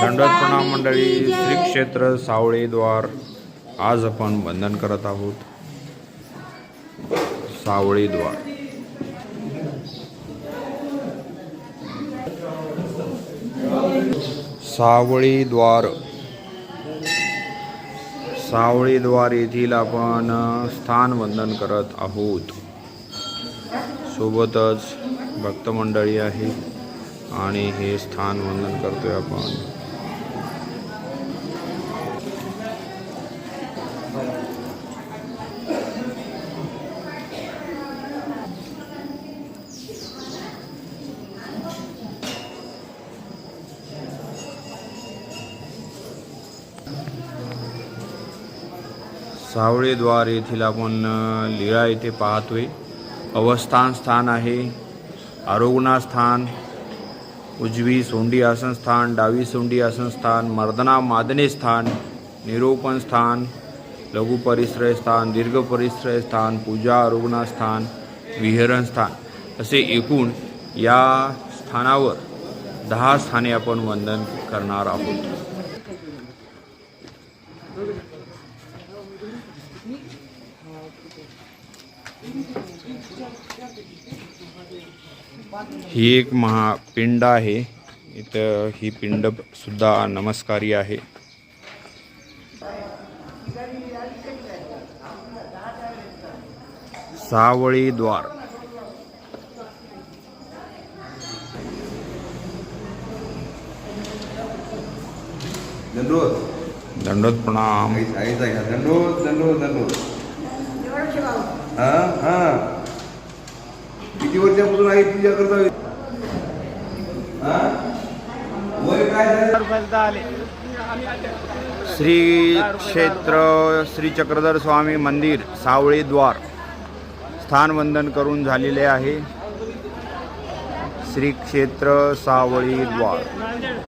दंडवत प्रणाम मंडळी. श्री क्षेत्र सावळे द्वार आज आपण वंदन करत आहोत. सावळे द्वार सावळे द्वार सावळे द्वार येथील आपण स्थान वंदन करत आहोत. सोबतच भक्त मंडळी आहे आणि हे स्थान वंदन करतोय आपण. सावळे द्वार येथील आपण लीळा येथे पाहतोय. अवस्थान स्थान आहे, आरोग्य स्थान, उजवी सोंडी आसन स्थान, डावी सोंडी आसन स्थान, मर्दना मादने स्थान, निरोपण स्थान, लघु परिश्रय स्थान, दीर्घ परिश्रय स्थान, पूजा आरोग्य स्थान, विहरण स्थान असे एकूण या स्थानावर 10 स्थाने आपण वंदन करणार आहोत. ही एक महापिंड आहे. इथं ही पिंड सुद्धा नमस्कारी आहे. सावळे द्वार दंडवत प्रणाम. किती वर्षापासून आई पूजा करता? श्री क्षेत्र श्री चक्रधर स्वामी मंदिर सावळे द्वार स्थान वंदन करून झालेले आहे. श्री क्षेत्र सावळे द्वार.